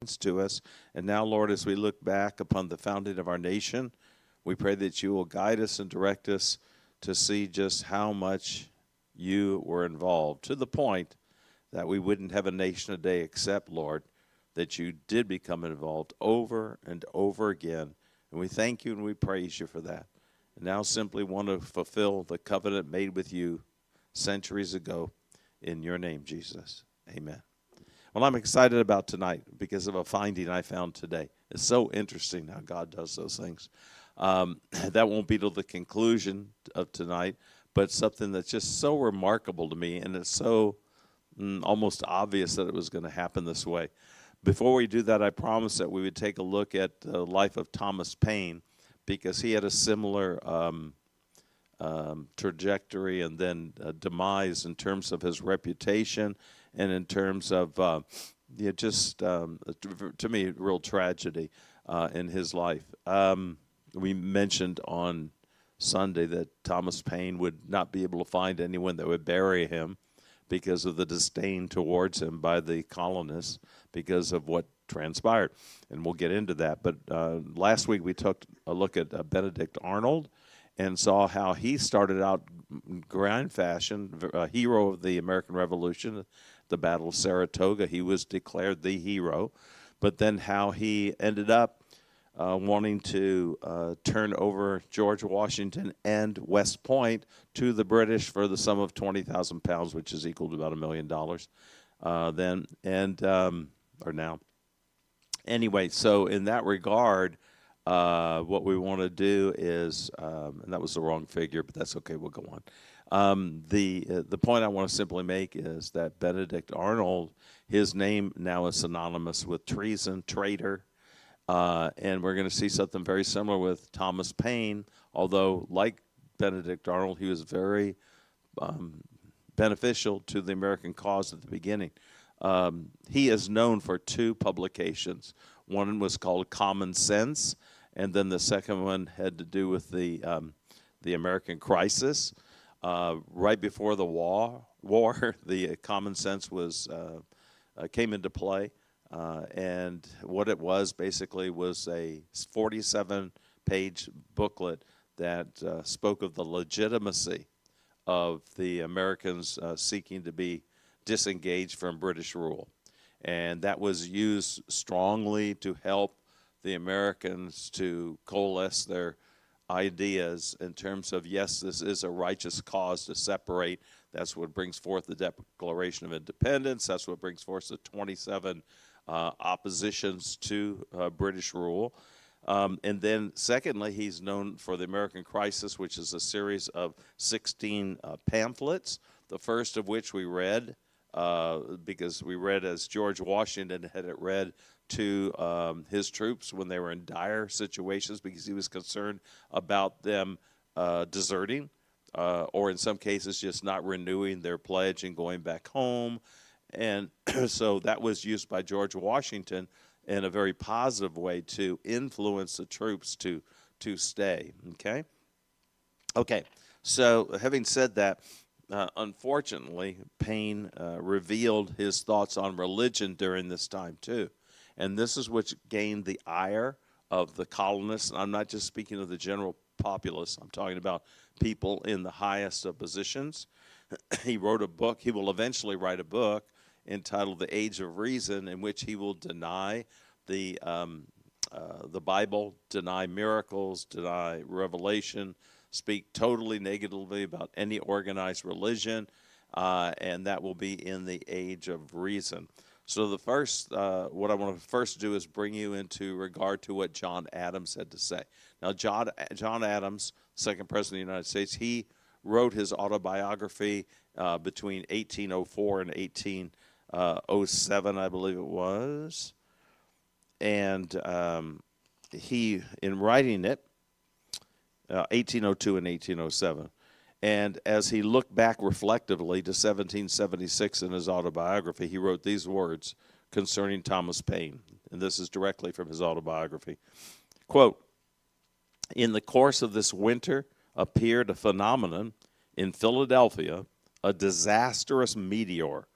to us. And now, Lord, as we look back upon the founding of our nation, we pray that you will guide us and direct us to see just how much you were involved, to the point that we wouldn't have a nation today except, Lord, that you did become involved over and over again. And we thank you and we praise you for that. And now simply want to fulfill the covenant made with you centuries ago. In your name, Jesus. Amen. Well, I'm excited about tonight because of a finding I found today. It's so interesting how God does those things. That won't be till the conclusion of tonight, but something that's just so remarkable to me, and it's so almost obvious that it was going to happen this way. Before we do that, I promised that we would take a look at the life of Thomas Paine, because he had a similar trajectory and then demise in terms of his reputation and in terms of to me, real tragedy in his life. We mentioned on Sunday that Thomas Paine would not be able to find anyone that would bury him because of the disdain towards him by the colonists because of what transpired. And we'll get into that. But last week we took a look at Benedict Arnold and saw how he started out grand fashion, a hero of the American Revolution, the Battle of Saratoga. He was declared the hero. But then how he ended up wanting to turn over George Washington and West Point to the British for the sum of 20,000 pounds, which is equal to about $1 million then and or now. Anyway, so in that regard, what we want to do is, and that was the wrong figure, but that's okay. We'll go on. The point I want to simply make is that Benedict Arnold, his name now is synonymous with treason, traitor, and we're going to see something very similar with Thomas Paine. Although, like Benedict Arnold, he was very beneficial to the American cause at the beginning. He is known for two publications. One was called Common Sense, and then the second one had to do with the American crisis. Right before the war, the Common Sense was came into play, and what it was basically was a 47-page booklet that spoke of the legitimacy of the Americans seeking to be disengaged from British rule. And that was used strongly to help the Americans to coalesce their ideas in terms of, yes, this is a righteous cause to separate. That's what brings forth the Declaration of Independence. That's what brings forth the 27 oppositions to British rule. And then secondly, he's known for the American Crisis, which is a series of 16 pamphlets, the first of which we read because we read as George Washington had it read to his troops when they were in dire situations because he was concerned about them deserting or in some cases just not renewing their pledge and going back home. And so that was used by George Washington in a very positive way to influence the troops to stay. Okay, so having said that, unfortunately, Paine revealed his thoughts on religion during this time, too. And this is what gained the ire of the colonists. And I'm not just speaking of the general populace. I'm talking about people in the highest of positions. He wrote a book. He will eventually write a book entitled The Age of Reason, in which he will deny the Bible, deny miracles, deny revelation, speak totally negatively about any organized religion, and that will be in The Age of Reason. So the first, what I want to first do is bring you into regard to what John Adams had to say. Now, John Adams, second president of the United States, he wrote his autobiography between 1804 and 1807, I believe it was. And he, in writing it, 1802 and 1807. And as he looked back reflectively to 1776 in his autobiography, he wrote these words concerning Thomas Paine. And this is directly from his autobiography. Quote, "In the course of this winter appeared a phenomenon in Philadelphia, a disastrous meteor.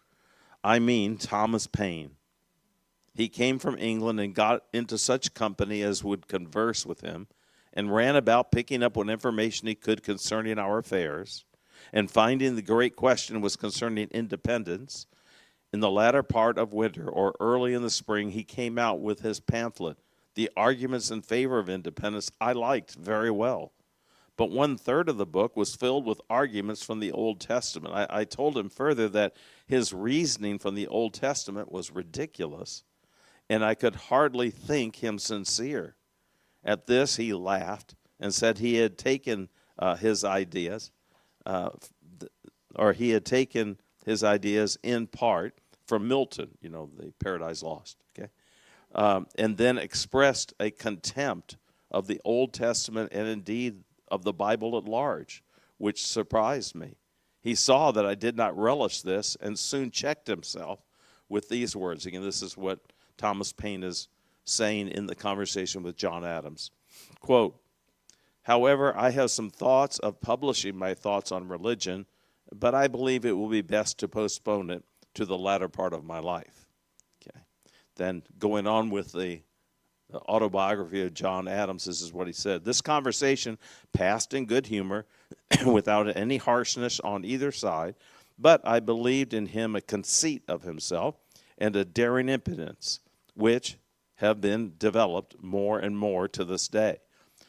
I mean Thomas Paine. He came from England and got into such company as would converse with him, and ran about picking up what information he could concerning our affairs, and finding the great question was concerning independence. In the latter part of winter or early in the spring, he came out with his pamphlet. The arguments in favor of independence I liked very well, but 1/3 of the book was filled with arguments from the Old Testament. I told him further that his reasoning from the Old Testament was ridiculous, and I could hardly think him sincere. At this, he laughed and said he had taken his ideas, he had taken his ideas in part from Milton, the Paradise Lost, okay? And then expressed a contempt of the Old Testament and indeed of the Bible at large, which surprised me. He saw that I did not relish this and soon checked himself with these words. Again, this is what Thomas Paine is saying in the conversation with John Adams. Quote, "However, I have some thoughts of publishing my thoughts on religion, but I believe it will be best to postpone it to the latter part of my life." Okay. Then going on with the autobiography of John Adams, this is what he said. "This conversation passed in good humor without any harshness on either side, but I believed in him a conceit of himself and a daring impudence, which have been developed more and more to this day."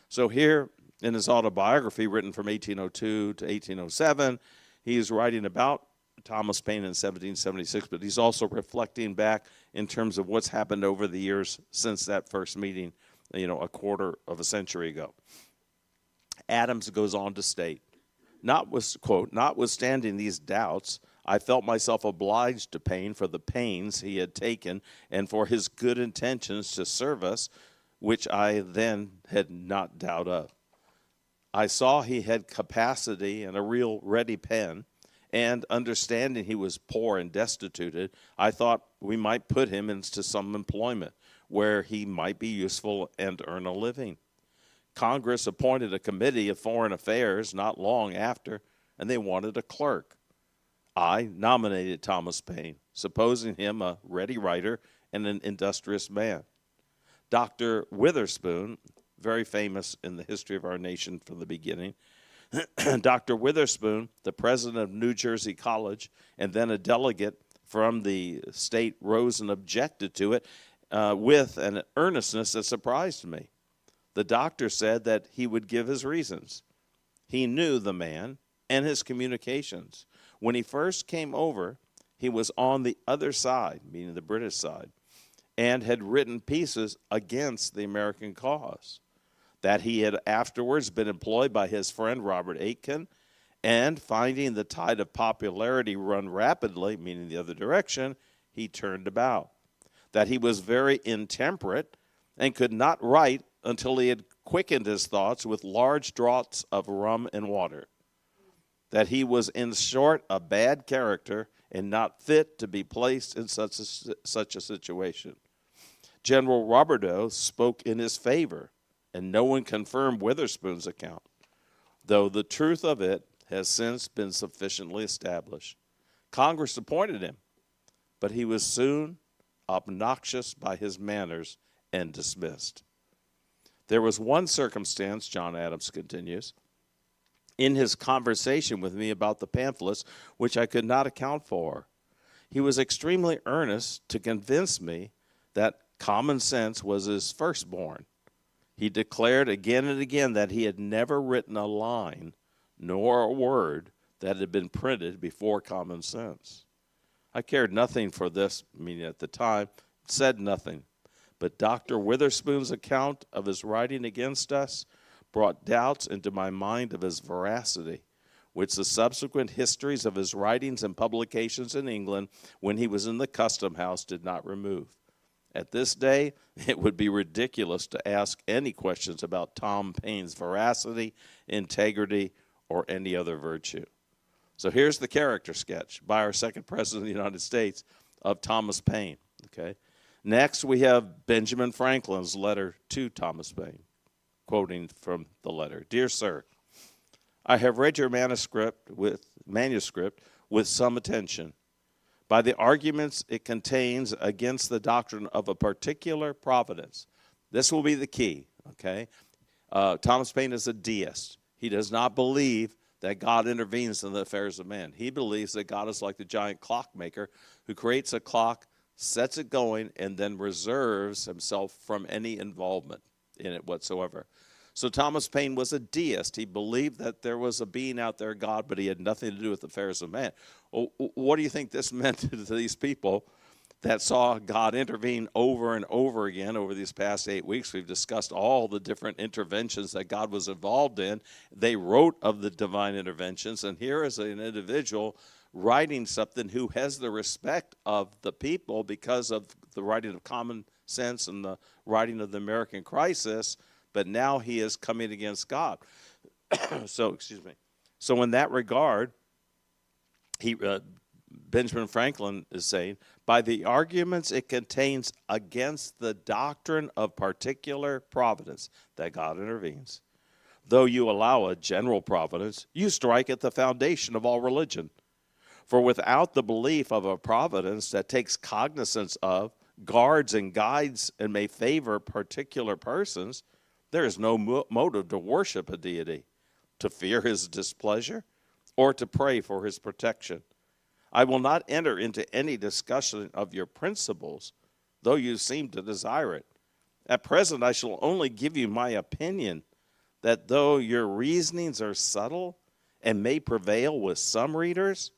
So here in his autobiography, written from 1802 to 1807, he is writing about Thomas Paine in 1776, but he's also reflecting back in terms of what's happened over the years since that first meeting, a quarter of a century ago. Adams goes on to state, quote, "Notwithstanding these doubts, I felt myself obliged to Paine for the pains he had taken and for his good intentions to serve us, which I then had not doubt of. I saw he had capacity and a real ready pen, and understanding he was poor and destituted, I thought we might put him into some employment where he might be useful and earn a living. Congress appointed a committee of foreign affairs not long after, and they wanted a clerk. I nominated Thomas Paine, supposing him a ready writer and an industrious man. Dr. Witherspoon, very famous in the history of our nation from the beginning, Dr. Witherspoon, the president of New Jersey College, and then a delegate from the state, rose and objected to it with an earnestness that surprised me. The doctor said that he would give his reasons. He knew the man and his communications. When he first came over, he was on the other side, meaning the British side, and had written pieces against the American cause. That he had afterwards been employed by his friend Robert Aitken, and finding the tide of popularity run rapidly, meaning the other direction, he turned about. That he was very intemperate and could not write until he had quickened his thoughts with large draughts of rum and water. That he was, in short, a bad character and not fit to be placed in such a situation. General Roberdeau spoke in his favor, and no one confirmed Witherspoon's account, though the truth of it has since been sufficiently established. Congress appointed him, but he was soon obnoxious by his manners and dismissed. There was one circumstance, John Adams continues, in his conversation with me about the pamphlets, which I could not account for. He was extremely earnest to convince me that common sense was his firstborn. He declared again and again that he had never written a line nor a word that had been printed before Common Sense. I cared nothing for this, meaning at the time, said nothing. But Dr. Witherspoon's account of his writing against us brought doubts into my mind of his veracity, which the subsequent histories of his writings and publications in England when he was in the custom house did not remove. At this day, it would be ridiculous to ask any questions about Tom Paine's veracity, integrity, or any other virtue. So here's the character sketch by our second president of the United States of Thomas Paine. Okay. Next, we have Benjamin Franklin's letter to Thomas Paine, quoting from the letter. Dear Sir, I have read your manuscript with some attention, by the arguments it contains against the doctrine of a particular providence. This will be the key, okay? Thomas Paine is a deist. He does not believe that God intervenes in the affairs of man. He believes that God is like the giant clockmaker who creates a clock, sets it going, and then reserves himself from any involvement in it whatsoever. So Thomas Paine was a deist. He believed that there was a being out there, God, but he had nothing to do with the affairs of man. Well, what do you think this meant to these people that saw God intervene over and over again over these past 8 weeks? We've discussed all the different interventions that God was involved in. They wrote of the divine interventions, and here is an individual writing something who has the respect of the people because of the writing of Common Sense and the writing of the American Crisis, but now he is coming against God. So in that regard, Benjamin Franklin is saying, by the arguments it contains against the doctrine of particular providence, that God intervenes, though you allow a general providence, you strike at the foundation of all religion. For without the belief of a providence that takes cognizance of, guards and guides, and may favor particular persons, there is no motive to worship a deity, to fear his displeasure, or to pray for his protection. I will not enter into any discussion of your principles, though you seem to desire it. At present, I shall only give you my opinion, that though your reasonings are subtle and may prevail with some readers,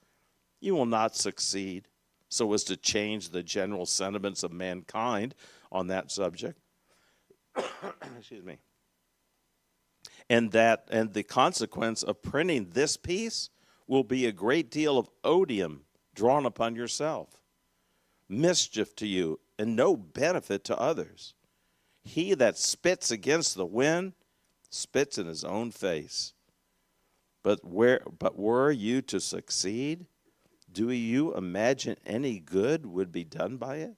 you will not succeed so as to change the general sentiments of mankind on that subject. Excuse me. And the consequence of printing this piece will be a great deal of odium drawn upon yourself, mischief to you, and no benefit to others. He that spits against the wind spits in his own face. But were you to succeed, do you imagine any good would be done by it?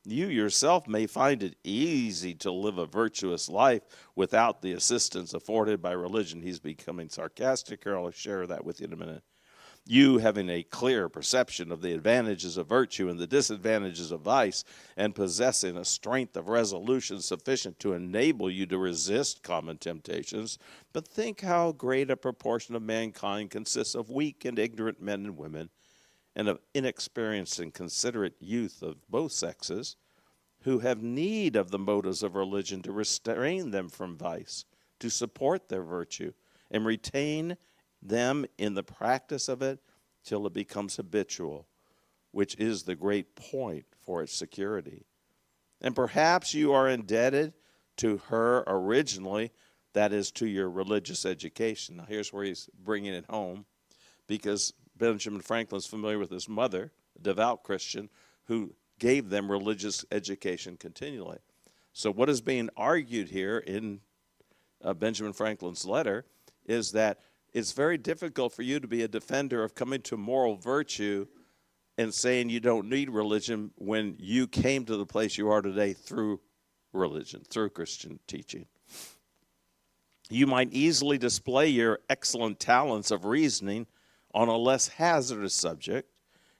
You yourself may find it easy to live a virtuous life without the assistance afforded by religion. He's becoming sarcastic here. I'll share that with you in a minute. You having a clear perception of the advantages of virtue and the disadvantages of vice, and possessing a strength of resolution sufficient to enable you to resist common temptations. But think how great a proportion of mankind consists of weak and ignorant men and women, and of inexperienced and considerate youth of both sexes, who have need of the motives of religion to restrain them from vice, to support their virtue, and retain them in the practice of it till it becomes habitual, which is the great point for its security. And perhaps you are indebted to her originally, that is, to your religious education. Now here's where he's bringing it home, because Benjamin Franklin's familiar with his mother, a devout Christian, who gave them religious education continually. So what is being argued here in Benjamin Franklin's letter is that it's very difficult for you to be a defender of coming to moral virtue and saying you don't need religion when you came to the place you are today through religion, through Christian teaching. You might easily display your excellent talents of reasoning on a less hazardous subject,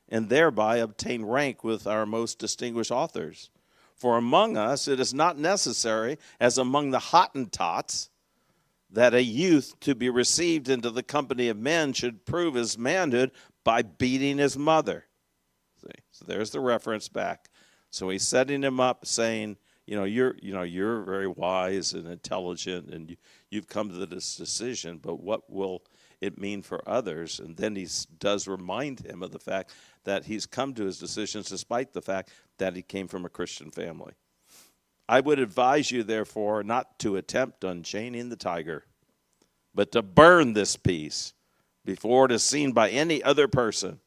and thereby obtain rank with our most distinguished authors. For among us it is not necessary, as among the Hottentots, that a youth to be received into the company of men should prove his manhood by beating his mother. See? So there's the reference back. So he's setting him up, saying, you're very wise and intelligent, and you've come to this decision, but what will it mean for others? And then he does remind him of the fact that he's come to his decisions despite the fact that he came from a Christian family. I would advise you, therefore, not to attempt unchaining the tiger, but to burn this piece before it is seen by any other person,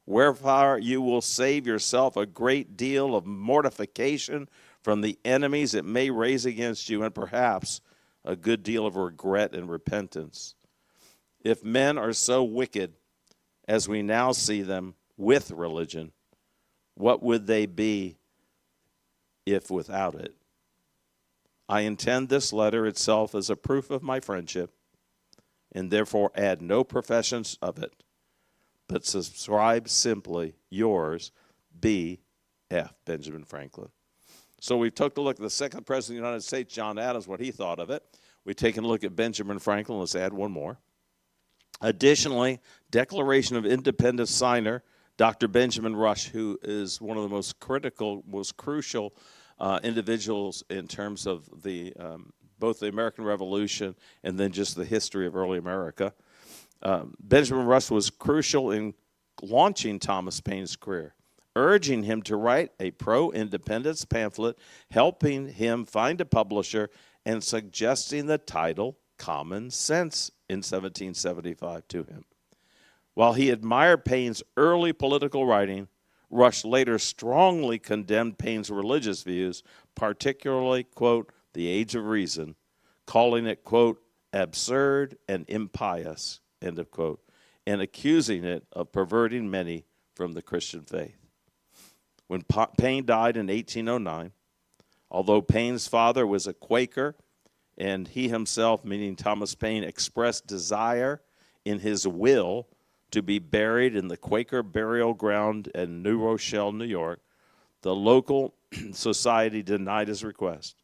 wherefore you will save yourself a great deal of mortification from the enemies it may raise against you, and perhaps a good deal of regret and repentance. If men are so wicked as we now see them with religion, what would they be if without it? I intend this letter itself as a proof of my friendship, and therefore add no professions of it, but subscribe simply yours, B.F. Benjamin Franklin. So we've took a look at the second president of the United States, John Adams, what he thought of it. We've taken a look at Benjamin Franklin. Let's add one more. Additionally, Declaration of Independence signer, Dr. Benjamin Rush, who is one of the most critical, most crucial individuals in terms of the both the American Revolution and then just the history of early America. Benjamin Rush was crucial in launching Thomas Paine's career, urging him to write a pro-independence pamphlet, helping him find a publisher, and suggesting the title Common Sense in 1775 to him. While he admired Paine's early political writing, Rush later strongly condemned Paine's religious views, particularly, quote, The Age of Reason, calling it, quote, absurd and impious, end of quote, and accusing it of perverting many from the Christian faith. When Paine died in 1809, although Paine's father was a Quaker, and he himself, meaning Thomas Paine, expressed desire in his will to be buried in the Quaker burial ground in New Rochelle, New York, the local society denied his request.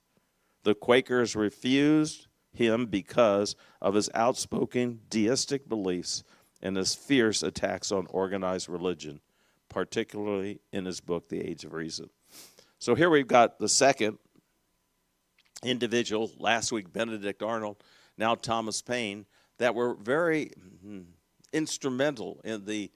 The Quakers refused him because of his outspoken deistic beliefs and his fierce attacks on organized religion, particularly in his book, The Age of Reason. So here we've got the second individual, last week Benedict Arnold, now Thomas Paine, that were very instrumental in the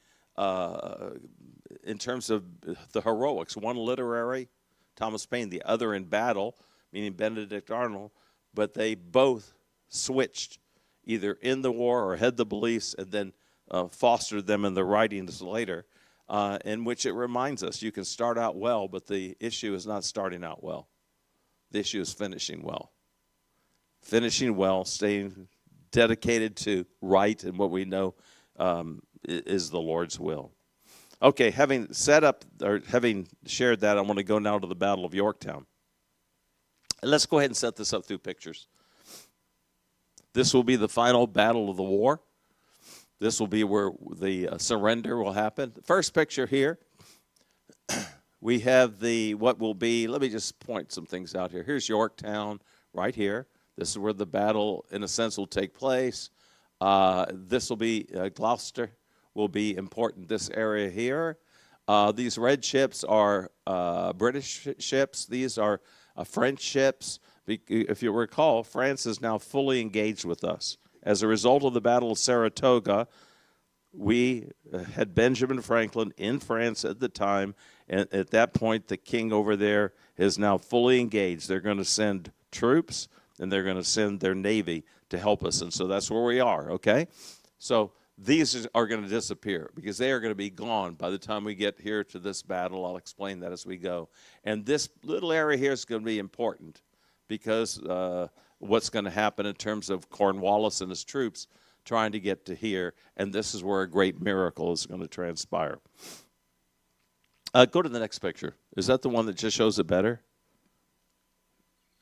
in terms of the heroics. One literary, Thomas Paine, the other in battle, meaning Benedict Arnold, but they both switched either in the war or had the beliefs and then fostered them in the writings later, in which it reminds us you can start out well, but the issue is not starting out well. The issue is finishing well. Finishing well, staying dedicated to right and what we know is the Lord's will. Okay, having set up or having shared that, I want to go now to the Battle of Yorktown. And let's go ahead and set this up through pictures. This will be the final battle of the war. This will be where the surrender will happen. The first picture here, we have what will be, let me just point some things out here. Here's Yorktown right here. This is where the battle, in a sense, will take place. This will be, Gloucester will be important, this area here. These red ships are British ships. These are French ships. If you recall, France is now fully engaged with us. As a result of the Battle of Saratoga, we had Benjamin Franklin in France at the time, and at that point, the king over there is now fully engaged. They're going to send troops, and they're going to send their navy to help us, and so that's where we are, okay? So these are going to disappear because they are going to be gone by the time we get here to this battle. I'll explain that as we go. And this little area here is going to be important because what's going to happen in terms of Cornwallis and his troops trying to get to here, and this is where a great miracle is going to transpire. Go to the next picture. Is that the one that just shows it better?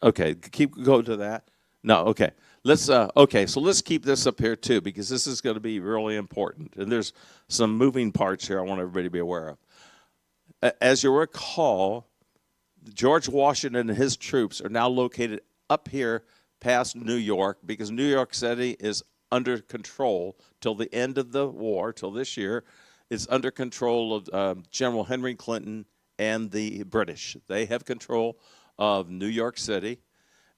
Okay, go to that. No, okay. So let's keep this up here too because this is going to be really important. And there's some moving parts here I want everybody to be aware of. As you recall, George Washington and his troops are now located up here past New York because New York City is under control till the end of the war, till this year. It's under control of General Henry Clinton and the British. They have control of New York City.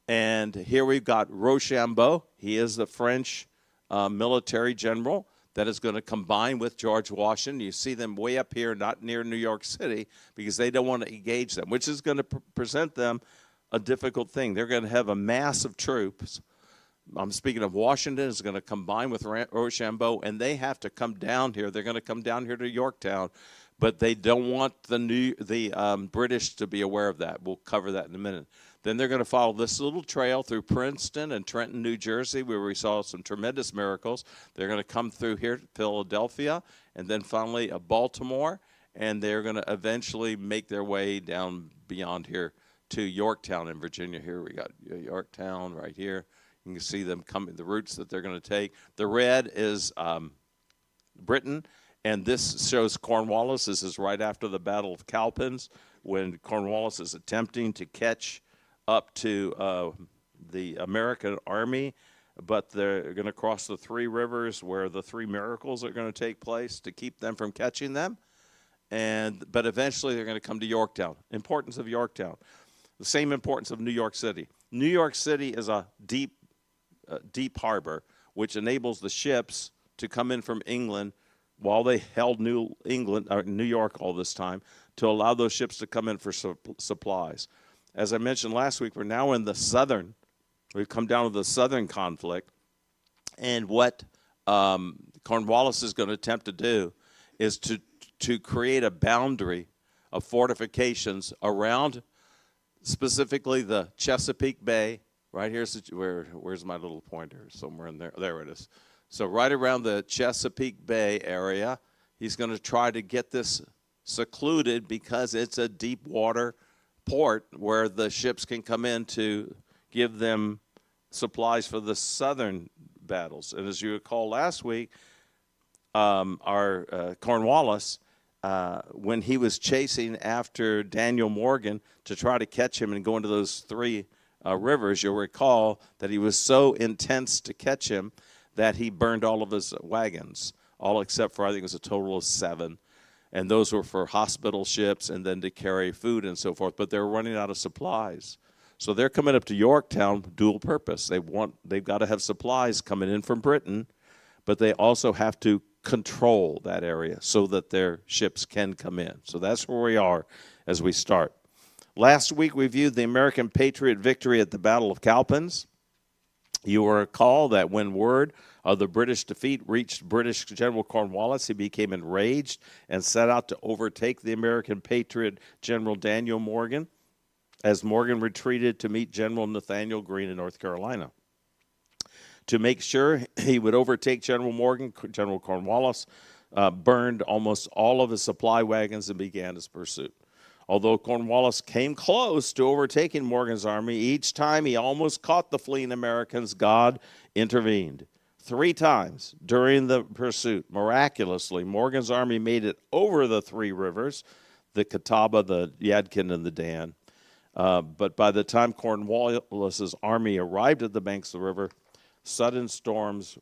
And here we've got Rochambeau. He is the French military general that is going to combine with George Washington. You see them way up here, not near New York City, because they don't want to engage them, which is going to present them a difficult thing. They're going to have a mass of troops. I'm speaking of Washington is going to combine with Rochambeau, and they have to come down here. They're going to come down here to Yorktown, but they don't want the British to be aware of that. We'll cover that in a minute. Then they're going to follow this little trail through Princeton and Trenton, New Jersey, where we saw some tremendous miracles. They're going to come through here to Philadelphia, and then finally Baltimore, and they're going to eventually make their way down beyond here to Yorktown in Virginia. Here we got Yorktown right here. You can see them coming, the routes that they're going to take. The red is Britain, And this shows Cornwallis. This is right after the Battle of Cowpens, when Cornwallis is attempting to catch up to the American army, but they're going to cross the three rivers where the three miracles are going to take place to keep them from catching them. But eventually they're going to come to Yorktown. Importance of Yorktown. The same importance of New York City. New York City is a deep harbor, which enables the ships to come in from England while they held New York all this time, to allow those ships to come in for supplies. As I mentioned last week, we're now in we've come down to the southern conflict, and what Cornwallis is going to attempt to do is to create a boundary of fortifications around specifically the Chesapeake Bay. Right here's where's my little pointer? Somewhere in there. There it is. So right around the Chesapeake Bay area, he's going to try to get this secluded because it's a deep water port where the ships can come in to give them supplies for the southern battles. And as you recall last week, our Cornwallis, when he was chasing after Daniel Morgan to try to catch him and go into those three rivers, you'll recall that he was so intense to catch him that he burned all of his wagons, all except for, I think it was a total of 7. And those were for hospital ships and then to carry food and so forth. But they're running out of supplies. So they're coming up to Yorktown, dual purpose. They've got to have supplies coming in from Britain, but they also have to control that area so that their ships can come in. So that's where we are as we start. Last week we viewed the American Patriot victory at the Battle of Cowpens. You will recall that when word of the British defeat reached British General Cornwallis, he became enraged and set out to overtake the American Patriot General Daniel Morgan, as Morgan retreated to meet General Nathanael Greene in North Carolina. To make sure he would overtake General Morgan, General Cornwallis burned almost all of his supply wagons and began his pursuit. Although Cornwallis came close to overtaking Morgan's army, each time he almost caught the fleeing Americans, God intervened. 3 times during the pursuit, miraculously, Morgan's army made it over the 3 rivers, the Catawba, the Yadkin, and the Dan. But by the time Cornwallis's army arrived at the banks of the river, sudden storms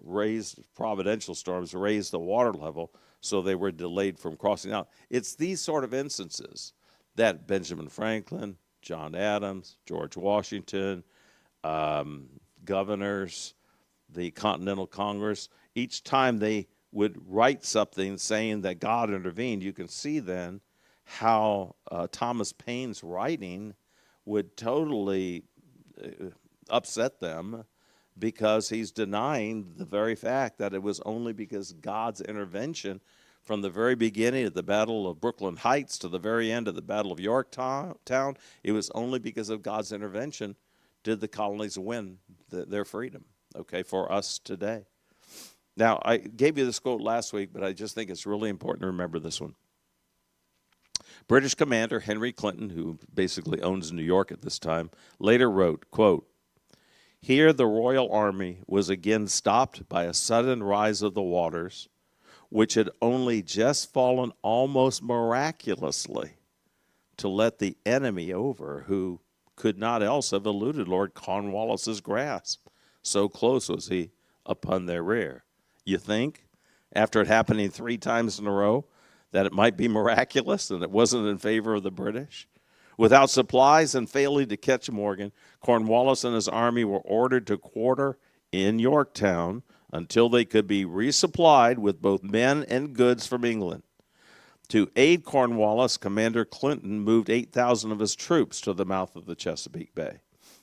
providential storms raised the water level, so they were delayed from crossing out. It's these sort of instances that Benjamin Franklin, John Adams, George Washington, governors, the Continental Congress, each time they would write something saying that God intervened, you can see then how Thomas Paine's writing would totally upset them, because he's denying the very fact that it was only because God's intervention from the very beginning of the Battle of Brooklyn Heights to the very end of the Battle of Yorktown, it was only because of God's intervention did the colonies win their freedom, okay, for us today. Now, I gave you this quote last week, but I just think it's really important to remember this one. British commander Henry Clinton, who basically owns New York at this time, later wrote, quote, "Here the Royal Army was again stopped by a sudden rise of the waters, which had only just fallen almost miraculously to let the enemy over, who could not else have eluded Lord Cornwallis's grasp. So close was he upon their rear." You think, after it happening 3 times in a row, that it might be miraculous and it wasn't in favor of the British? Without supplies and failing to catch Morgan, Cornwallis and his army were ordered to quarter in Yorktown until they could be resupplied with both men and goods from England. To aid Cornwallis, Commander Clinton moved 8,000 of his troops to the mouth of the Chesapeake Bay.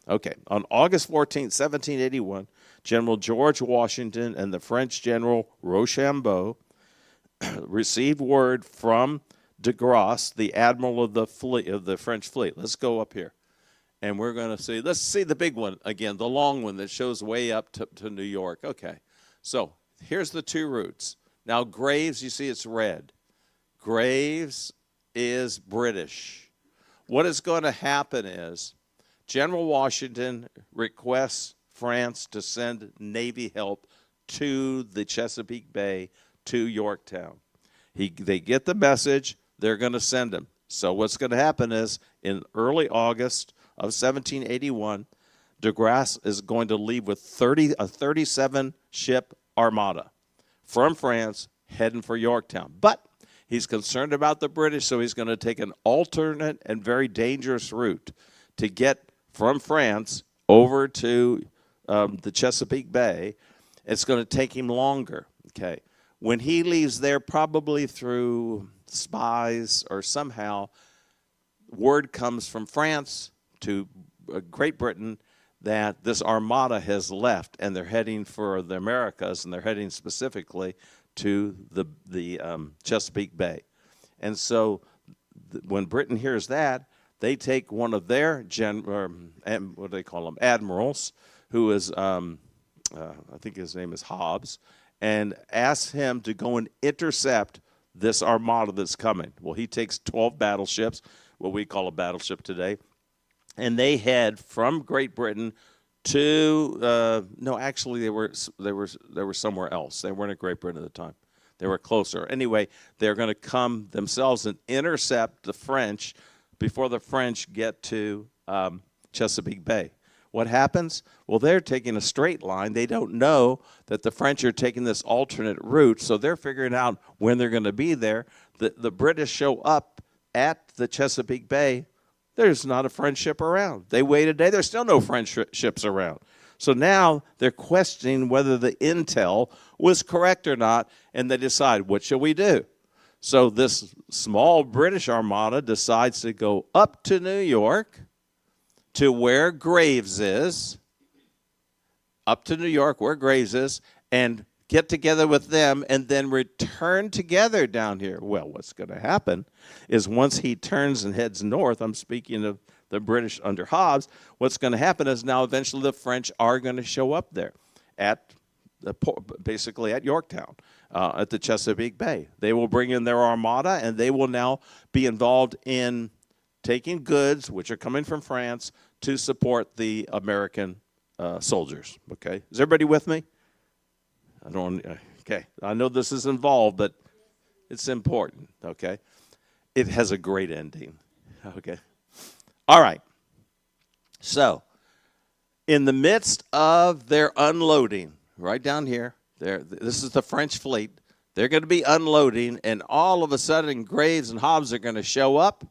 Okay, on August 14, 1781, General George Washington and the French General Rochambeau received word from de Grasse, the admiral of the French fleet. Let's go up here, and we're going to see. Let's see the big one again, the long one that shows way up to New York. Okay, so here's the 2 routes. Now Graves, you see it's red. Graves is British. What is going to happen is General Washington requests France to send Navy help to the Chesapeake Bay, to Yorktown. They get the message, they're going to send him. So what's going to happen is in early August of 1781, de Grasse is going to leave with a 37-ship armada from France heading for Yorktown. But he's concerned about the British, so he's going to take an alternate and very dangerous route to get from France over to the Chesapeake Bay. It's going to take him longer. Okay. When he leaves there, probably through spies or somehow, word comes from France to Great Britain that this armada has left and they're heading for the Americas, and they're heading specifically to the Chesapeake Bay. And so when Britain hears that, they take one of their what do they call them, admirals, who is I think his name is Hobbs, and asks him to go and intercept this armada that's coming. Well, he takes 12 battleships, what we call a battleship today, and they head from Great Britain to no, actually they were somewhere else. They weren't at Great Britain at the time. They were closer. Anyway, they're going to come themselves and intercept the French before the French get to Chesapeake Bay. What happens? Well, they're taking a straight line. They don't know that the French are taking this alternate route, so they're figuring out when they're going to be there. The British show up at the Chesapeake Bay. There's not a French ship around. They wait a day. There's still no French ships around. So now they're questioning whether the intel was correct or not, and they decide, what shall we do? So this small British armada decides to go up to New York, to where Graves is, up to New York where Graves is, and get together with them and then return together down here. Well, what's going to happen is once he turns and heads north, I'm speaking of the British under Hobbs, what's going to happen is now eventually the French are going to show up there at basically at Yorktown, at the Chesapeake Bay. They will bring in their armada, and they will now be involved in taking goods, which are coming from France, to support the American soldiers. Okay, is everybody with me? Okay, I know this is involved, but it's important. Okay, it has a great ending. Okay, all right. So, in the midst of their unloading, right down here, this is the French fleet. They're going to be unloading, and all of a sudden, Graves and Hobbs are going to show up,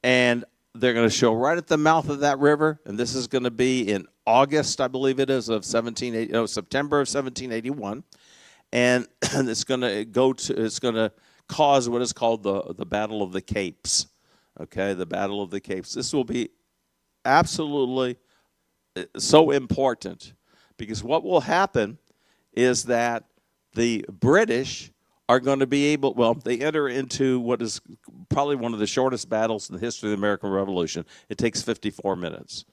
and they're going to show right at the mouth of that river, and this is going to be in August, I believe it is, of September of 1781, and it's going to cause what is called the Battle of the Capes. Okay, the Battle of the Capes. This will be absolutely so important, because what will happen is that the British are going to be able, well, they enter into what is probably one of the shortest battles in the history of the American Revolution. It takes 54 minutes.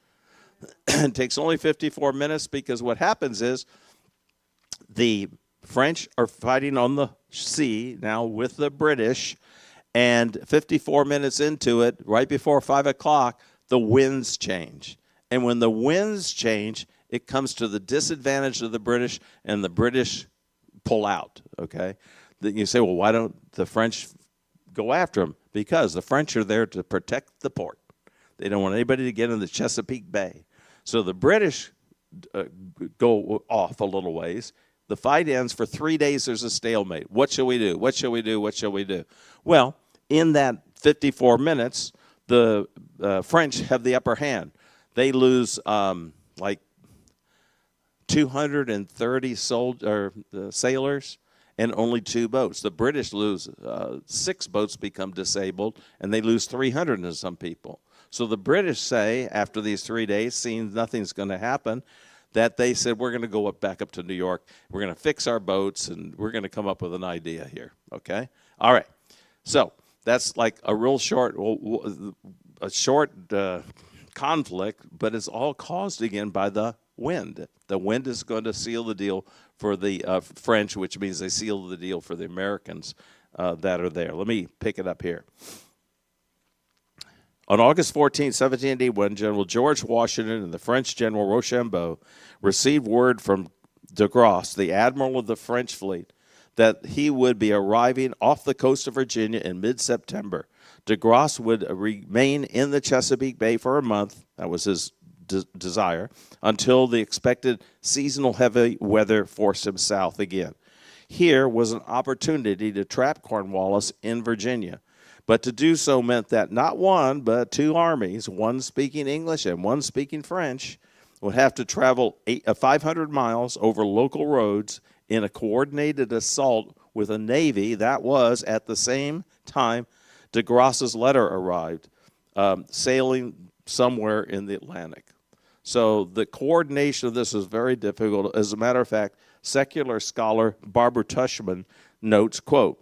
It takes only 54 minutes because what happens is the French are fighting on the sea now with the British, and 54 minutes into it, right before 5 o'clock, the winds change. And when the winds change, it comes to the disadvantage of the British, and the British pull out, okay? Then you say, well, why don't the French go after them? Because the French are there to protect the port. They don't want anybody to get in the Chesapeake Bay. So the British go off a little ways. The fight ends. For 3 days, there's a stalemate. What shall we do? What shall we do? What shall we do? Well, in that 54 minutes, the French have the upper hand. They lose like 230 sailors and only 2 boats. The British lose 6 boats, become disabled, and they lose 300 and some people. So the British say, after these 3 days, seeing nothing's going to happen, that they said, we're going to go back up to New York. We're going to fix our boats, and we're going to come up with an idea here. Okay? All right. So that's like a real short conflict, but it's all caused again by the wind. The wind is going to seal the deal for the French, which means they seal the deal for the Americans that are there. Let me pick it up here. On August 14, 1781, General George Washington and the French General Rochambeau received word from de Grasse, the admiral of the French fleet, that he would be arriving off the coast of Virginia in mid-September. De Grasse would remain in the Chesapeake Bay for a month. That was his desire, until the expected seasonal heavy weather forced him south again. Here was an opportunity to trap Cornwallis in Virginia. But to do so meant that not one, but two armies, one speaking English and one speaking French, would have to travel 500 miles over local roads in a coordinated assault with a navy that was, at the same time de Grasse's letter arrived, sailing somewhere in the Atlantic. So the coordination of this is very difficult. As a matter of fact, secular scholar Barbara Tushman notes, quote,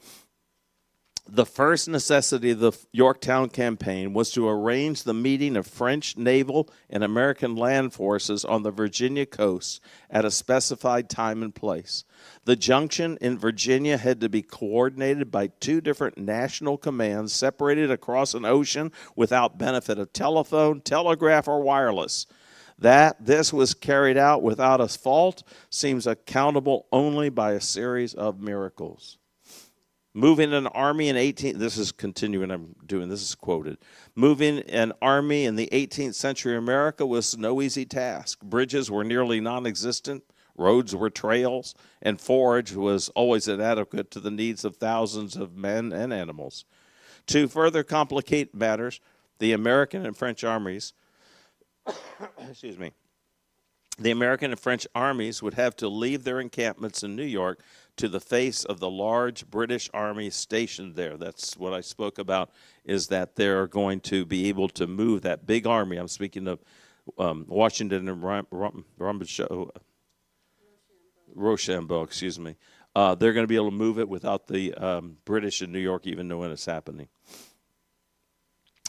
"The first necessity of the Yorktown campaign was to arrange the meeting of French naval and American land forces on the Virginia coast at a specified time and place. The junction in Virginia had to be coordinated by two different national commands separated across an ocean without benefit of telephone, telegraph, or wireless. That this was carried out without a fault seems accountable only by a series of miracles." Moving an army in 18, this is continuing, this is quoted. Moving an army in the 18th century America was no easy task. Bridges were nearly non-existent, roads were trails, and forage was always inadequate to the needs of thousands of men and animals. To further complicate matters, the American and French armies, the American and French armies would have to leave their encampments in New York to the face of the large British army stationed there. That's what I spoke about, is that they're going to be able to move that big army. I'm speaking of Washington and Rochambeau, excuse me. They're going to be able to move it without the British in New York even knowing it's happening.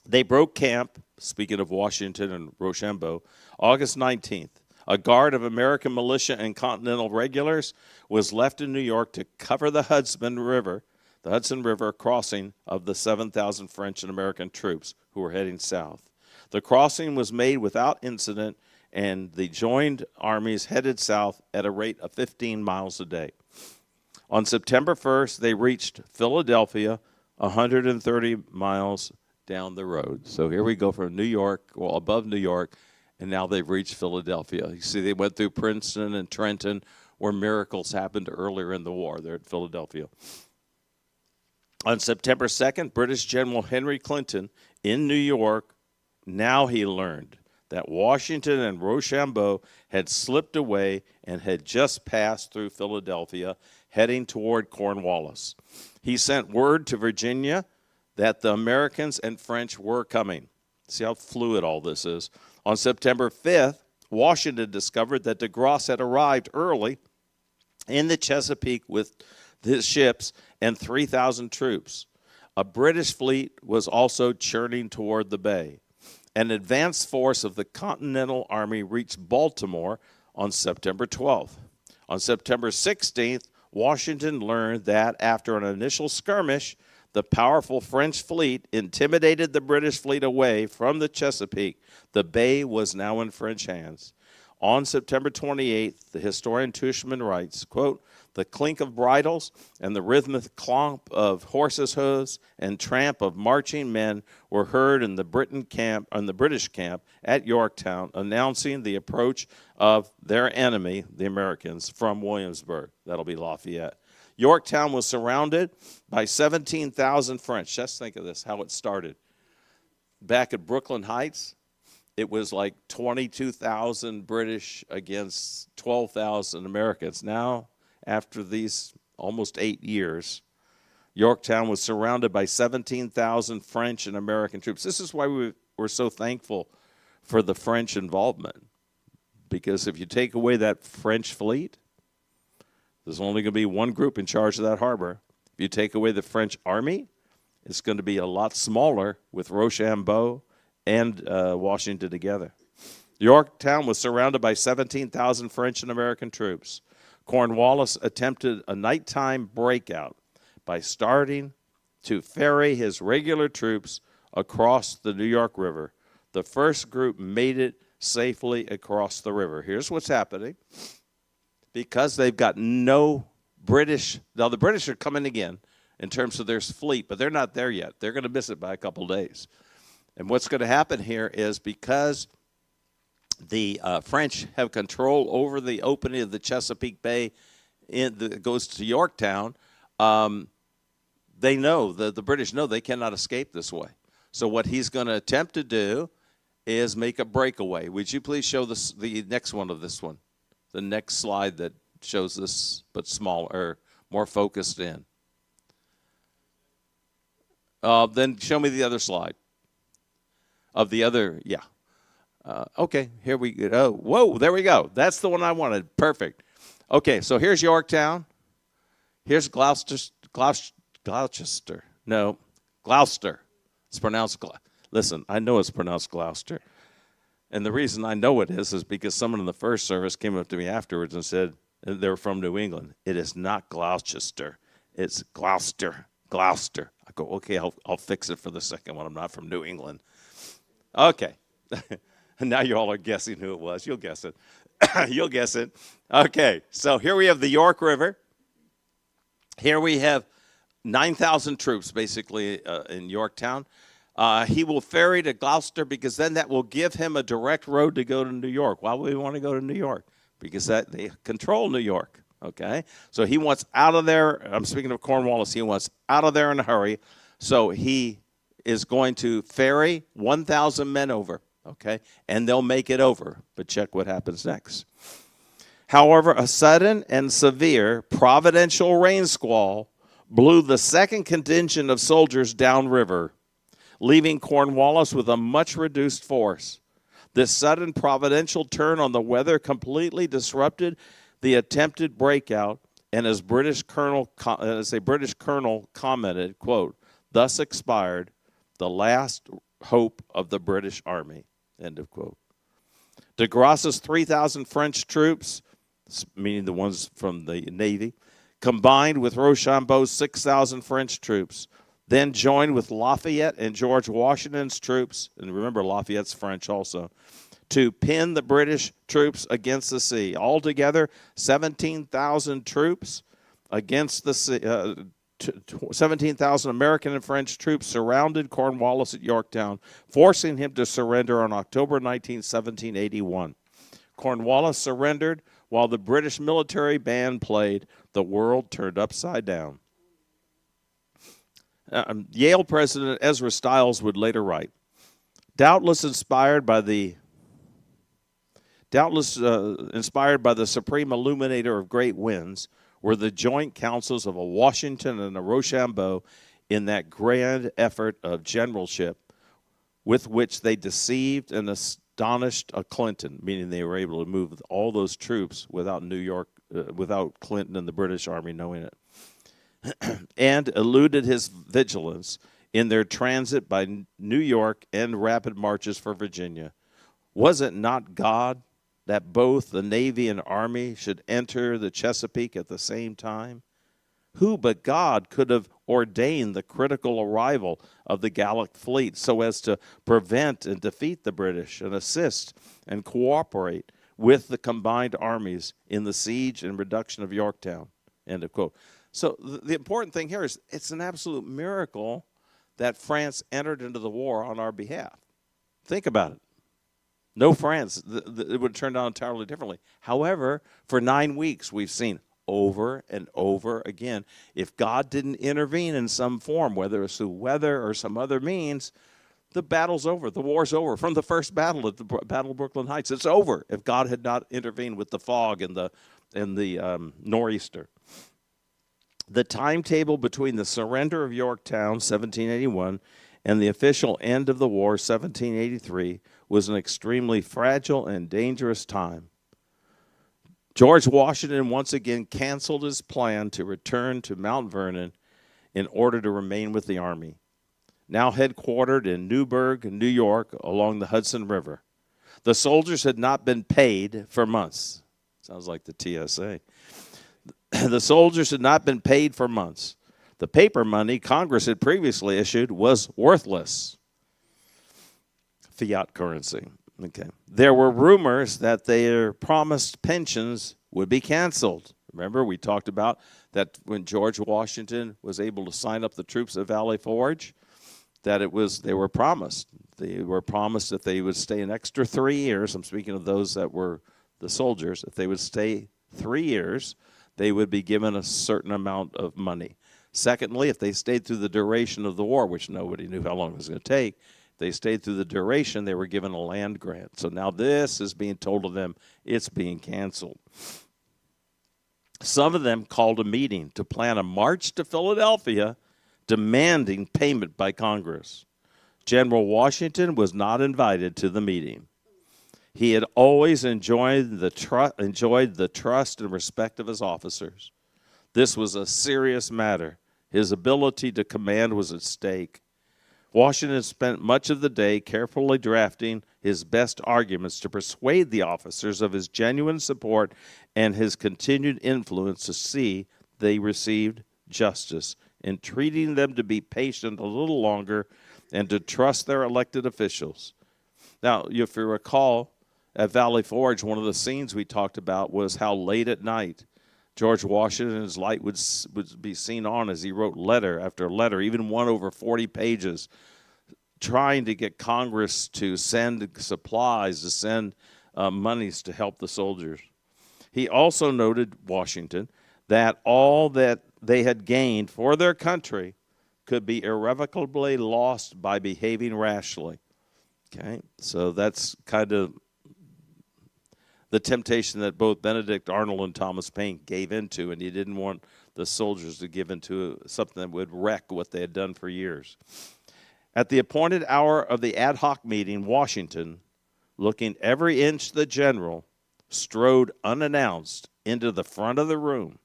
They broke camp, speaking of Washington and Rochambeau, August 19th. A guard of American militia and Continental regulars was left in New York to cover the Hudson River crossing of the 7,000 French and American troops who were heading south. The crossing was made without incident, and the joined armies headed south at a rate of 15 miles a day. On September 1st, they reached Philadelphia, 130 miles down the road. So here we go from New York, well, above New York, and now they've reached Philadelphia. You see, they went through Princeton and Trenton, where miracles happened earlier in the war. They're at Philadelphia. On September 2nd, British General Henry Clinton in New York, now he learned that Washington and Rochambeau had slipped away and had just passed through Philadelphia, heading toward Cornwallis. He sent word to Virginia that the Americans and French were coming. See how fluid all this is. On September 5th, Washington discovered that de Grasse had arrived early in the Chesapeake with his ships and 3,000 troops. A British fleet was also churning toward the bay. An advance force of the Continental Army reached Baltimore on September 12th. On September 16th, Washington learned that after an initial skirmish, the powerful French fleet intimidated the British fleet away from the Chesapeake. The bay was now in French hands. On September 28th, the historian Tushman writes, quote, "The clink of bridles and the rhythmic clomp of horses' hooves and tramp of marching men were heard in the British camp at Yorktown, announcing the approach of their enemy, the Americans, from Williamsburg." That'll be Lafayette. Yorktown was surrounded by 17,000 French. Just think of this, how it started. Back at Brooklyn Heights, it was like 22,000 British against 12,000 Americans. Now, after these almost 8 years, Yorktown was surrounded by 17,000 French and American troops. This is why we're so thankful for the French involvement, because if you take away that French fleet, there's only going to be one group in charge of that harbor. If you take away the French army, it's going to be a lot smaller with Rochambeau and Washington together. Yorktown was surrounded by 17,000 French and American troops. Cornwallis attempted a nighttime breakout by starting to ferry his regular troops across the New York River. The first group made it safely across the river. Here's what's happening. Because they've got no now the British are coming again in terms of their fleet, but they're not there yet. They're going to miss it by a couple days. And what's going to happen here is because the French have control over the opening of the Chesapeake Bay that goes to Yorktown, they know, the British know they cannot escape this way. So what he's going to attempt to do is make a breakaway. Would you please show the next one of this one, the next slide that shows this, but smaller, more focused in. Then show me the other slide of the other, yeah. Okay, here we go. Oh, whoa, there we go. That's the one I wanted. Perfect. Okay, so here's Yorktown. Here's Gloucester. No, Gloucester. It's pronounced Listen, I know it's pronounced Gloucester. And the reason I know it is because someone in the first service came up to me afterwards and said they were from New England. It is not Gloucester. It's Gloucester. Gloucester. I go, okay, I'll fix it for the second one. I'm not from New England. Okay. And now you all are guessing who it was. You'll guess it. You'll guess it. Okay, so here we have the York River. Here we have 9,000 troops, basically, in Yorktown. He will ferry to Gloucester because then that will give him a direct road to go to New York. Why would we want to go to New York? Because they control New York, okay? So he wants out of there. I'm speaking of Cornwallis. He wants out of there in a hurry. So he is going to ferry 1,000 men over. Okay, and they'll make it over. But check what happens next. However, a sudden and severe providential rain squall blew the second contingent of soldiers downriver, leaving Cornwallis with a much reduced force. This sudden providential turn on the weather completely disrupted the attempted breakout, and as a British colonel commented, quote, "Thus expired the last hope of the British Army." End of quote. De Grasse's 3,000 French troops, meaning the ones from the Navy, combined with Rochambeau's 6,000 French troops, then joined with Lafayette and George Washington's troops, and remember Lafayette's French also, to pin the British troops against the sea. Altogether, 17,000 troops against the sea. 17,000 American and French troops surrounded Cornwallis at Yorktown, forcing him to surrender on October 19, 1781. Cornwallis surrendered while the British military band played "The World Turned Upside Down." Yale president Ezra Stiles would later write, doubtless inspired by the supreme illuminator of great winds, were the joint councils of a Washington and a Rochambeau in that grand effort of generalship with which they deceived and astonished a Clinton, meaning they were able to move all those troops without without Clinton and the British Army knowing it, and eluded his vigilance in their transit by New York and rapid marches for Virginia. Was it not God that both the Navy and Army should enter the Chesapeake at the same time? Who but God could have ordained the critical arrival of the Gallic fleet so as to prevent and defeat the British and assist and cooperate with the combined armies in the siege and reduction of Yorktown? End of quote. So the important thing here is it's an absolute miracle that France entered into the war on our behalf. Think about it. No France, it would have turned out entirely differently. However, for 9 weeks, we've seen over and over again, if God didn't intervene in some form, whether it's through weather or some other means, the battle's over. The war's over. From the first battle at the Battle of Brooklyn Heights, it's over if God had not intervened with the fog and the nor'easter. The timetable between the surrender of Yorktown, 1781, and the official end of the war, 1783, was an extremely fragile and dangerous time. George Washington once again canceled his plan to return to Mount Vernon in order to remain with the Army, now headquartered in Newburgh, New York, along the Hudson River. The soldiers had not been paid for months. Sounds like the TSA. The soldiers had not been paid for months. The paper money Congress had previously issued was worthless. Fiat currency. Okay. There were rumors that their promised pensions would be canceled. Remember, we talked about that when George Washington was able to sign up the troops at Valley Forge, that they were promised. They were promised that they would stay an extra 3 years. I'm speaking of those that were the soldiers. If they would stay 3 years, they would be given a certain amount of money. Secondly, if they stayed through the duration of the war, which nobody knew how long it was going to take, if they stayed through the duration, they were given a land grant. So now this is being told to them it's being canceled. Some of them called a meeting to plan a march to Philadelphia demanding payment by Congress. General Washington was not invited to the meeting. He had always enjoyed the trust and respect of his officers. This was a serious matter. His ability to command was at stake. Washington spent much of the day carefully drafting his best arguments to persuade the officers of his genuine support and his continued influence to see they received justice, entreating them to be patient a little longer and to trust their elected officials. Now, if you recall, at Valley Forge, one of the scenes we talked about was how late at night George Washington's light would be seen on as he wrote letter after letter, even one over 40 pages, trying to get Congress to send supplies, to send monies to help the soldiers. He also noted, Washington, that all that they had gained for their country could be irrevocably lost by behaving rashly. Okay, so that's kind of the temptation that both Benedict Arnold and Thomas Paine gave into, and he didn't want the soldiers to give into something that would wreck what they had done for years. At the appointed hour of the ad hoc meeting, Washington, looking every inch the general, strode unannounced into the front of the room.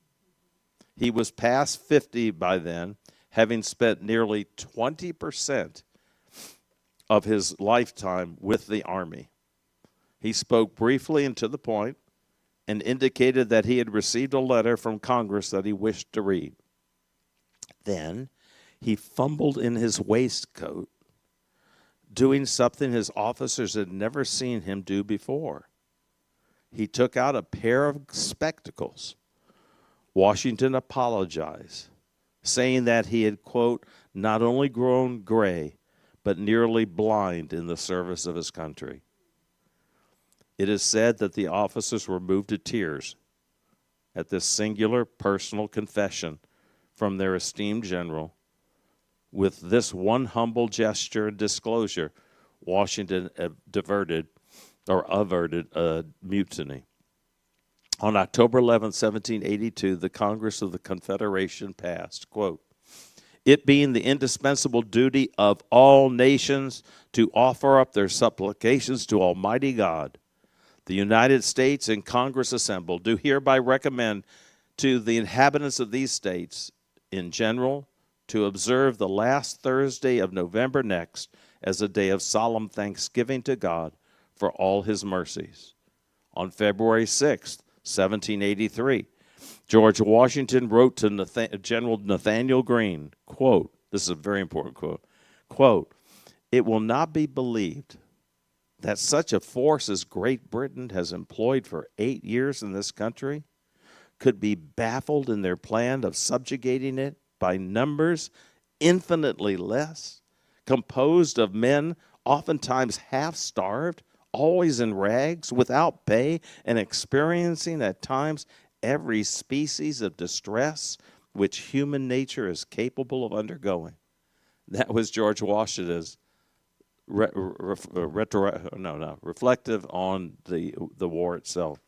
He was past 50 by then, having spent nearly 20% of his lifetime with the Army. He spoke briefly and to the point and indicated that he had received a letter from Congress that he wished to read. Then he fumbled in his waistcoat, doing something his officers had never seen him do before. He took out a pair of spectacles. Washington apologized, saying that he had, quote, not only grown gray, but nearly blind in the service of his country. It is said that the officers were moved to tears at this singular personal confession from their esteemed general. With this one humble gesture and disclosure, Washington averted a mutiny. On October 11, 1782, the Congress of the Confederation passed, quote, it being the indispensable duty of all nations to offer up their supplications to Almighty God, the United States and Congress assembled do hereby recommend to the inhabitants of these states in general to observe the last Thursday of November next as a day of solemn thanksgiving to God for all his mercies. On February 6th, 1783, George Washington wrote to General Nathanael Greene, quote, this is a very important quote, it will not be believed that such a force as Great Britain has employed for 8 years in this country could be baffled in their plan of subjugating it by numbers infinitely less, composed of men oftentimes half-starved, always in rags, without pay, and experiencing at times every species of distress which human nature is capable of undergoing. That was George Washington's reflective on the war itself.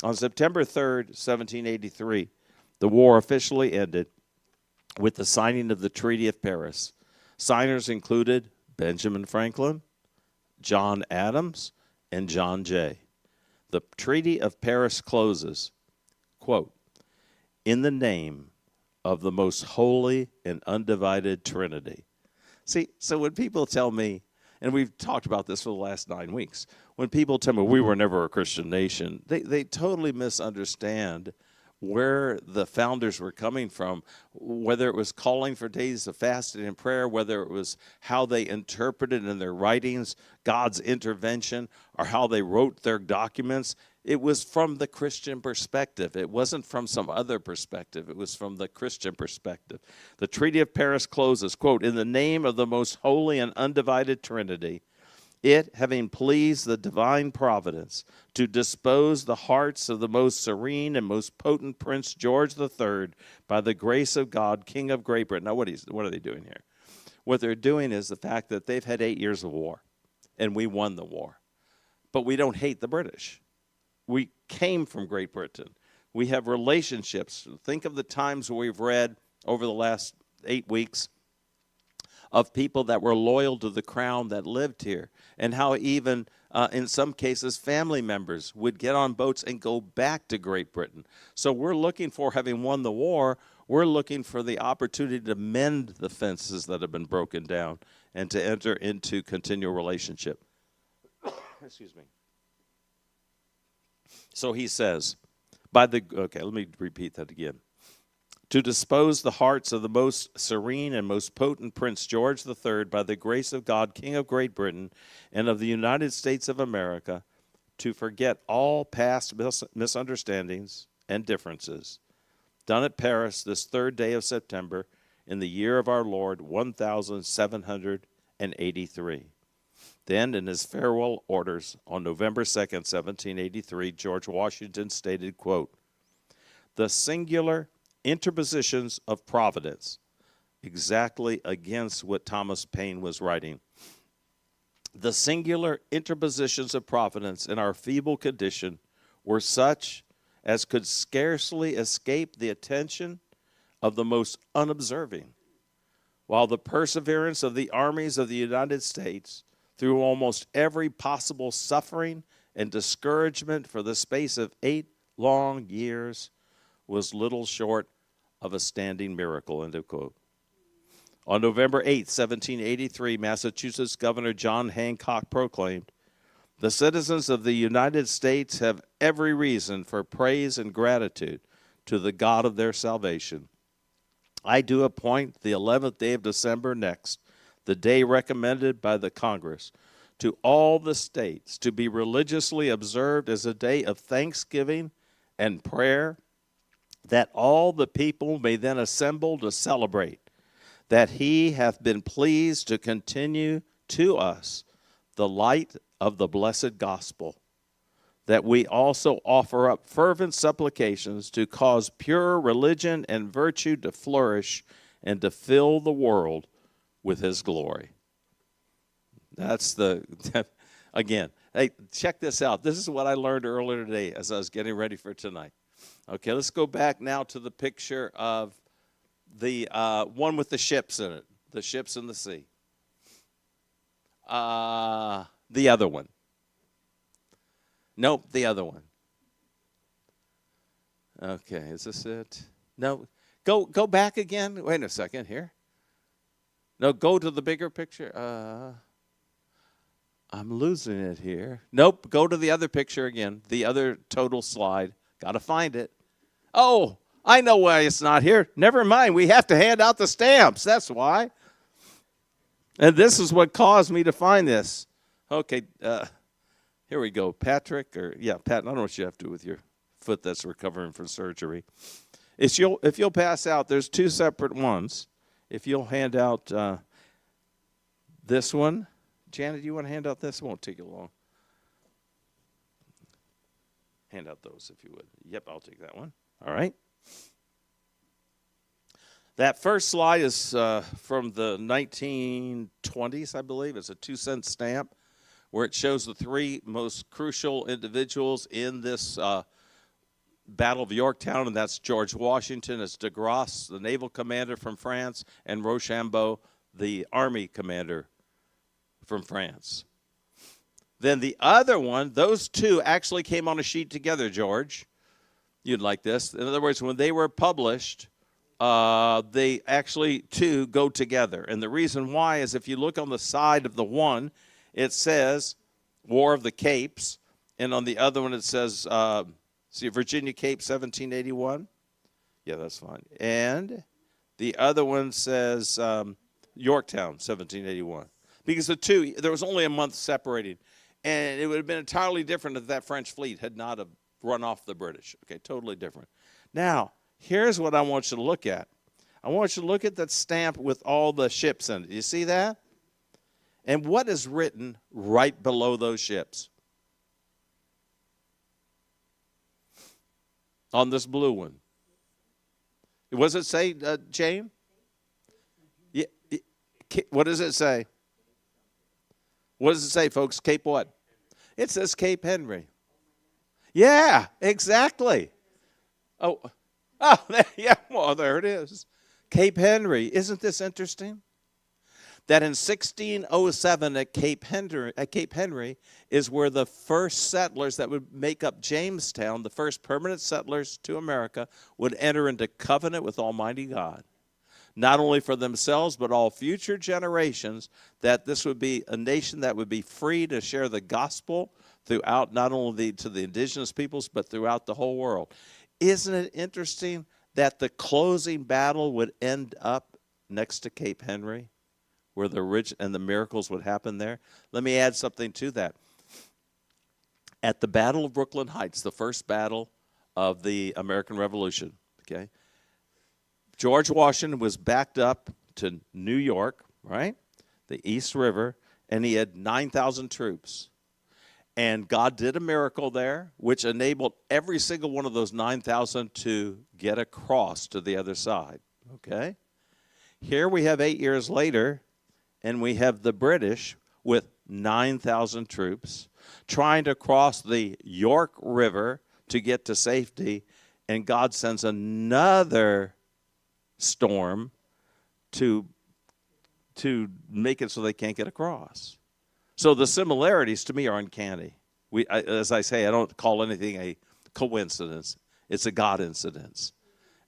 On September 3rd, 1783, the war officially ended with the signing of the Treaty of Paris. Signers included Benjamin Franklin, John Adams, and John Jay. The Treaty of Paris closes, quote, in the name of the most holy and undivided Trinity. See, so when people tell me, and we've talked about this for the last 9 weeks, when people tell me we were never a Christian nation, they totally misunderstand where the founders were coming from, whether it was calling for days of fasting and prayer, whether it was how they interpreted in their writings God's intervention, or how they wrote their documents. It was from the Christian perspective. It wasn't from some other perspective. It was from the Christian perspective. The Treaty of Paris closes, quote, "In the name of the most holy and undivided Trinity, it having pleased the divine providence to dispose the hearts of the most serene and most potent Prince George III by the grace of God, King of Great Britain." Now, what are they doing here? What they're doing is the fact that they've had 8 years of war, and we won the war. But we don't hate the British. We came from Great Britain. We have relationships. Think of the times we've read over the last 8 weeks of people that were loyal to the crown that lived here, and how even in some cases family members would get on boats and go back to Great Britain. So we're looking for, having won the war, we're looking for the opportunity to mend the fences that have been broken down and to enter into continual relationship. Excuse me. So he says, let me repeat that again. To dispose the hearts of the most serene and most potent Prince George III by the grace of God, King of Great Britain and of the United States of America, to forget all past misunderstandings and differences, done at Paris this 3rd day of September in the year of our Lord, 1783. Then, in his farewell orders on November 2nd, 1783, George Washington stated, quote, "The singular interpositions of Providence," exactly against what Thomas Paine was writing. "The singular interpositions of Providence in our feeble condition were such as could scarcely escape the attention of the most unobserving, while the perseverance of the armies of the United States through almost every possible suffering and discouragement for the space of 8 long years was little short of a standing miracle," end of quote. On November 8, 1783, Massachusetts Governor John Hancock proclaimed, "The citizens of the United States have every reason for praise and gratitude to the God of their salvation. I do appoint the 11th day of December next, the day recommended by the Congress, to all the states to be religiously observed as a day of thanksgiving and prayer, that all the people may then assemble to celebrate that he hath been pleased to continue to us the light of the blessed gospel, that we also offer up fervent supplications to cause pure religion and virtue to flourish and to fill the world with his glory." That's again, hey, check this out. This is what I learned earlier today as I was getting ready for tonight. Okay, let's go back now to the picture of the one with the ships in it, the ships in the sea. The other one. Nope, the other one. Okay, is this it? No, go back again. Wait a second here. No, go to the bigger picture. I'm losing it here. Nope, go to the other picture again, the other total slide. Got to find it. Oh, I know why it's not here. Never mind, we have to hand out the stamps. That's why. And this is what caused me to find this. Okay, here we go. Patrick, Pat, I don't know what you have to do with your foot that's recovering from surgery. If you'll pass out, there's 2 separate ones. If you'll hand out this one. Janet, do you want to hand out this? It won't take you long. Hand out those if you would. Yep, I'll take that one. All right. That first slide is from the 1920s, I believe. It's a 2-cent stamp where it shows the 3 most crucial individuals in this Battle of Yorktown, and that's George Washington, it's de Grasse, the naval commander from France, and Rochambeau, the army commander from France. Then the other one, those 2 actually came on a sheet together, George. You'd like this. In other words, when they were published, they actually 2 go together. And the reason why is if you look on the side of the one, it says War of the Capes, and on the other one it says See, Virginia Cape, 1781. Yeah, that's fine. And the other one says Yorktown, 1781. Because the two, there was only a month separating. And it would have been entirely different if that French fleet had not have run off the British. Okay, totally different. Now, here's what I want you to look at. I want you to look at that stamp with all the ships in it. You see that? And what is written right below those ships? On this blue one. What does it say, Jane? Yeah, what does it say? What does it say, folks? Cape what? It says Cape Henry. Yeah, exactly. Oh, yeah, well, there it is. Cape Henry. Isn't this interesting? That in 1607 at Cape Henry is where the first settlers that would make up Jamestown, the first permanent settlers to America, would enter into covenant with Almighty God. Not only for themselves, but all future generations, that this would be a nation that would be free to share the gospel throughout, not only to the indigenous peoples, but throughout the whole world. Isn't it interesting that the closing battle would end up next to Cape Henry, where the rich and the miracles would happen there? Let me add something to that. At the Battle of Brooklyn Heights, the first battle of the American Revolution, okay, George Washington was backed up to New York, right, the East River, and he had 9,000 troops. And God did a miracle there, which enabled every single one of those 9,000 to get across to the other side, okay? Here we have 8 years later, and we have the British with 9,000 troops trying to cross the York River to get to safety, and God sends another storm to make it so they can't get across. So the similarities to me are uncanny. As I say, I don't call anything a coincidence. It's a God incidence.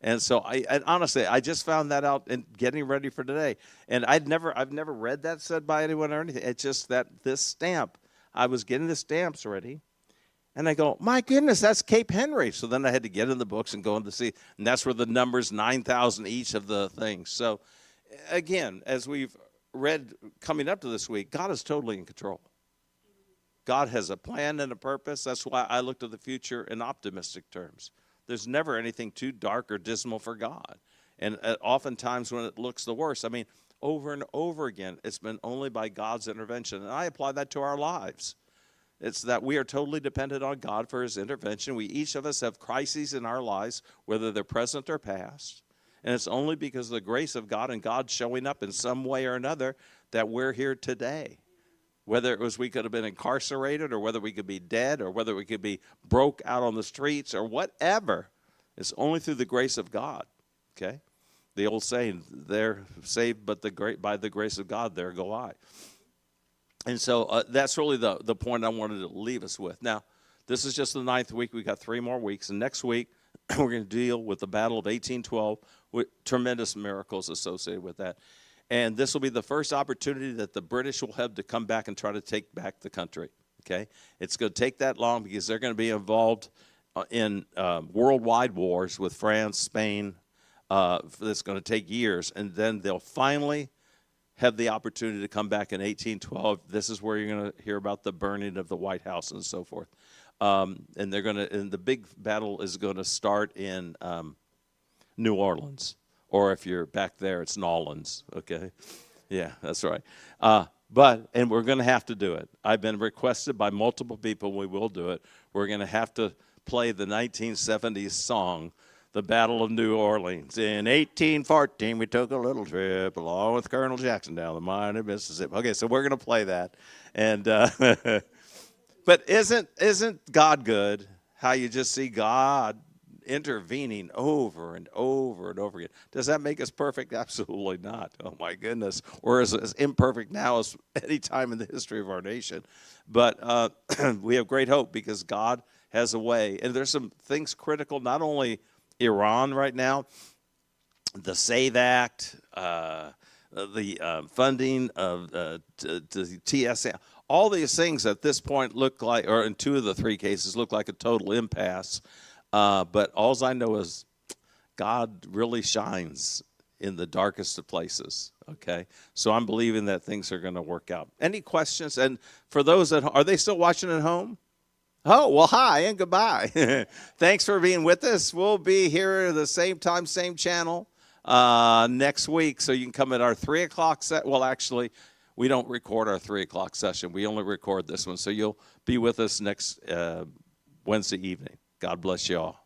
And so I honestly, I just found that out in getting ready for today. And I've never read that said by anyone or anything. It's just that this stamp, I was getting the stamps ready, and I go, my goodness, that's Cape Henry. So then I had to get in the books and go in to see, and that's where the numbers 9,000 each of the things. So again, as we've read coming up to this week, God is totally in control. God has a plan and a purpose. That's why I looked at the future in optimistic terms. There's never anything too dark or dismal for God. And oftentimes when it looks the worst, I mean, over and over again, it's been only by God's intervention. And I apply that to our lives. It's that we are totally dependent on God for his intervention. Each of us have crises in our lives, whether they're present or past. And it's only because of the grace of God and God showing up in some way or another that we're here today. Whether it was we could have been incarcerated, or whether we could be dead, or whether we could be broke out on the streets, or whatever. It's only through the grace of God, okay? The old saying, they're saved but by the grace of God, there go I. And so that's really the point I wanted to leave us with. Now, this is just the 9th week. We've got 3 more weeks. And next week, we're going to deal with the Battle of 1812 with tremendous miracles associated with that. And this will be the first opportunity that the British will have to come back and try to take back the country, okay? It's going to take that long because they're going to be involved in worldwide wars with France, Spain. That's going to take years. And then they'll finally have the opportunity to come back in 1812. This is where you're going to hear about the burning of the White House and so forth. And the big battle is going to start in New Orleans. Or if you're back there, it's Nolans, okay? Yeah, that's right. And we're going to have to do it. I've been requested by multiple people, we will do it. We're going to have to play the 1970s song, The Battle of New Orleans. In 1814, we took a little trip along with Colonel Jackson down the mighty Mississippi. Okay, so we're going to play that. And but isn't God good? How you just see God intervening over and over and over again. Does that make us perfect? Absolutely not. Oh my goodness. We're as imperfect now as any time in the history of our nation. But we have great hope because God has a way. And there's some things critical, not only Iran right now, the SAVE Act, the funding of the TSA, all these things at this point look like, or in 2 of the 3 cases, look like a total impasse. But all I know is God really shines in the darkest of places, okay? So I'm believing that things are going to work out. Any questions? And for those that are they still watching at home? Oh, well, hi and goodbye. Thanks for being with us. We'll be here at the same time, same channel next week. So you can come at our 3 o'clock set. Well, actually, we don't record our 3 o'clock session. We only record this one. So you'll be with us next Wednesday evening. God bless you all.